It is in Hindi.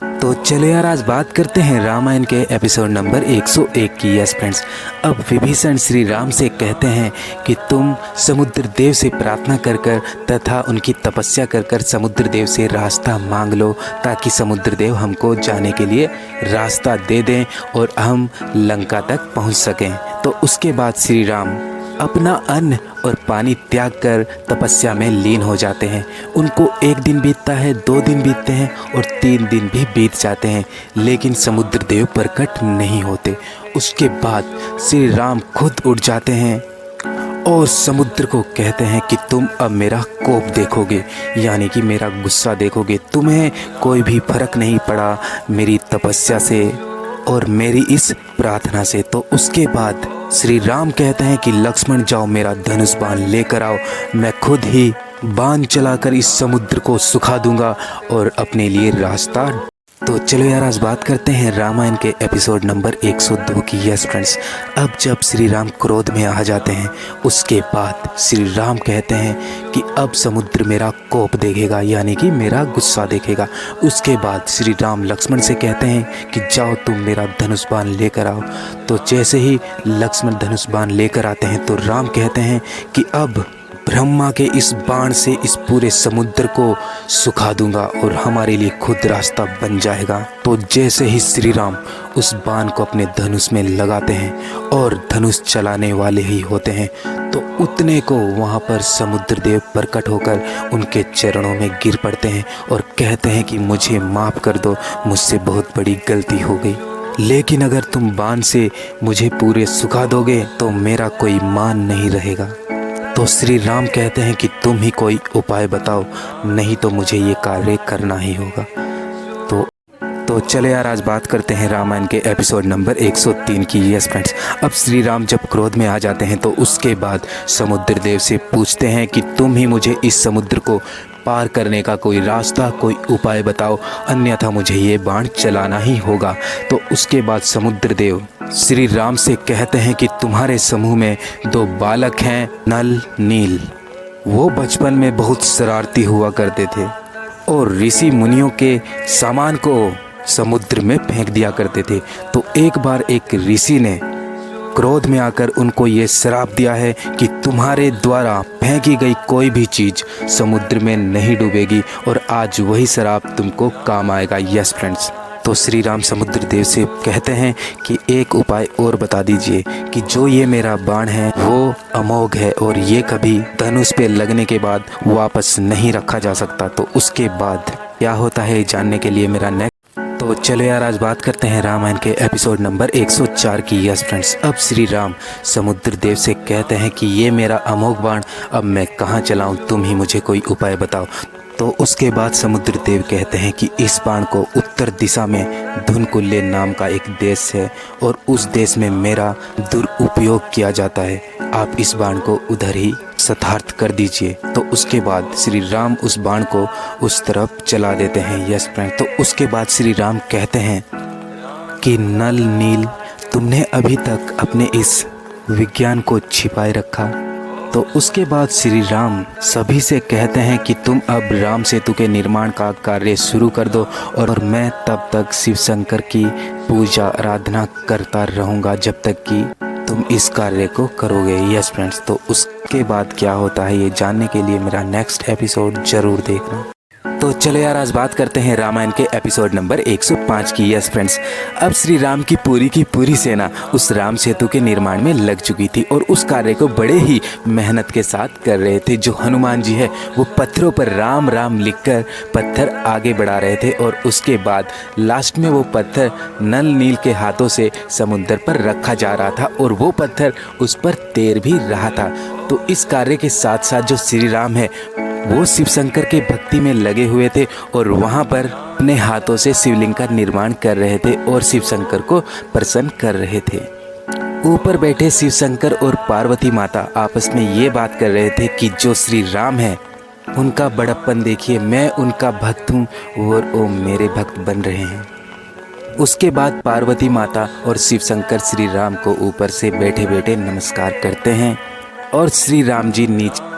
तो चलो यार, आज बात करते हैं रामायण के एपिसोड नंबर 101 की। यस फ्रेंड्स, अब विभीषण श्री राम से कहते हैं कि तुम समुद्र देव से प्रार्थना कर कर तथा उनकी तपस्या कर कर समुद्र देव से रास्ता मांग लो, ताकि समुद्र देव हमको जाने के लिए रास्ता दे दें और हम लंका तक पहुंच सकें। तो उसके बाद श्री राम अपना अन्न और पानी त्याग कर तपस्या में लीन हो जाते हैं। उनको 1 दिन बीतता है, 2 दिन बीतते हैं और 3 दिन भी बीत जाते हैं, लेकिन समुद्र देव प्रकट नहीं होते। उसके बाद श्री राम खुद उठ जाते हैं और समुद्र को कहते हैं कि तुम अब मेरा कोप देखोगे, यानी कि मेरा गुस्सा देखोगे। तुम्हें कोई भी फर्क नहीं पड़ा मेरी तपस्या से और मेरी इस प्रार्थना से। तो उसके बाद श्री राम कहते हैं कि लक्ष्मण जाओ, मेरा धनुष बाण लेकर आओ, मैं खुद ही बाण चलाकर इस समुद्र को सुखा दूंगा और अपने लिए रास्ता। तो चलो यार, आज बात करते हैं रामायण के एपिसोड नंबर 102 की। यस फ्रेंड्स, अब जब श्री राम क्रोध में आ जाते हैं, उसके बाद श्री राम कहते हैं कि अब समुद्र मेरा कोप देखेगा, यानी कि मेरा गुस्सा देखेगा। उसके बाद श्री राम लक्ष्मण से कहते हैं कि जाओ तुम मेरा धनुष बाण लेकर आओ। तो जैसे ही लक्ष्मण धनुष बाण लेकर आते हैं तो राम कहते हैं कि अब ब्रह्मा के इस बाण से इस पूरे समुद्र को सुखा दूंगा और हमारे लिए खुद रास्ता बन जाएगा। तो जैसे ही श्री राम उस बाण को अपने धनुष में लगाते हैं और धनुष चलाने वाले ही होते हैं, तो उतने को वहाँ पर समुद्र देव प्रकट होकर उनके चरणों में गिर पड़ते हैं और कहते हैं कि मुझे माफ़ कर दो, मुझसे बहुत बड़ी गलती हो गई, लेकिन अगर तुम बाण से मुझे पूरे सुखा दोगे तो मेरा कोई मान नहीं रहेगा। तो श्री राम कहते हैं कि तुम ही कोई उपाय बताओ, नहीं तो मुझे ये कार्य करना ही होगा। तो चले यार, आज बात करते हैं रामायण के एपिसोड नंबर 103 की। यस फ्रेंड्स, अब श्री राम जब क्रोध में आ जाते हैं तो उसके बाद समुद्र देव से पूछते हैं कि तुम ही मुझे इस समुद्र को पार करने का कोई रास्ता, कोई उपाय बताओ, अन्यथा मुझे ये बाण चलाना ही होगा। तो उसके बाद समुद्र देव श्री राम से कहते हैं कि तुम्हारे समूह में 2 बालक हैं, नल नील। वो बचपन में बहुत शरारती हुआ करते थे और ऋषि मुनियों के सामान को समुद्र में फेंक दिया करते थे। तो एक बार एक ऋषि ने क्रोध में आकर उनको ये श्राप दिया है कि तुम्हारे द्वारा फेंकी गई कोई भी चीज़ समुद्र में नहीं डूबेगी, और आज वही श्राप तुमको काम आएगा। यस फ्रेंड्स, तो श्री राम समुद्र देव से कहते हैं कि एक उपाय और बता दीजिए कि जो ये मेरा बाण है वो अमोघ है और ये कभी धनुष पे लगने के बाद वापस नहीं रखा जा सकता। तो उसके बाद क्या होता है जानने के लिए मेरा नेक्स्ट। तो चलो यार, आज बात करते हैं रामायण के एपिसोड नंबर 104 की। यस फ्रेंड्स, अब श्री राम समुद्र देव से कहते हैं कि ये मेरा अमोघ बाण अब मैं कहाँ चलाऊं, तुम ही मुझे कोई उपाय बताओ। तो उसके बाद समुद्र देव कहते हैं कि इस बाण को उत्तर दिशा में धुनकुल्ले नाम का एक देश है और उस देश में मेरा दुरुपयोग किया जाता है, आप इस बाण को उधर ही शतार्थ कर दीजिए। तो उसके बाद श्री राम उस बाण को उस तरफ चला देते हैं। यस फ्रेंड, तो उसके बाद श्री राम कहते हैं कि नल नील, तुमने अभी तक अपने इस विज्ञान को छिपाए रखा। तो उसके बाद श्री राम सभी से कहते हैं कि तुम अब राम सेतु के निर्माण का कार्य शुरू कर दो और मैं तब तक शिव शंकर की पूजा आराधना करता रहूँगा जब तक कि तुम इस कार्य को करोगे। यस फ्रेंड्स, तो उसके बाद क्या होता है ये जानने के लिए मेरा नेक्स्ट एपिसोड ज़रूर देखना। तो चलो यार, आज बात करते हैं रामायण के एपिसोड नंबर 105 की। यस फ्रेंड्स, अब श्री राम की पूरी सेना उस राम सेतु के निर्माण में लग चुकी थी और उस कार्य को बड़े ही मेहनत के साथ कर रहे थे। जो हनुमान जी है वो पत्थरों पर राम राम लिखकर पत्थर आगे बढ़ा रहे थे और उसके बाद लास्ट में वो पत्थर नल नील के हाथों से समुद्र पर रखा जा रहा था और वो पत्थर उस पर तैर भी रहा था। तो इस कार्य के साथ साथ जो श्री राम है वो शिव शंकर के भक्ति में लगे हुए थे और वहाँ पर अपने हाथों से शिवलिंग का निर्माण कर रहे थे और शिव शंकर को प्रसन्न कर रहे थे। ऊपर बैठे शिव शंकर और पार्वती माता आपस में ये बात कर रहे थे कि जो श्री राम है उनका बड़प्पन देखिए, मैं उनका भक्त हूँ और वो मेरे भक्त बन रहे हैं। उसके बाद पार्वती माता और शिव शंकर श्री राम को ऊपर से बैठे बैठे नमस्कार करते हैं और श्री राम जी नीचे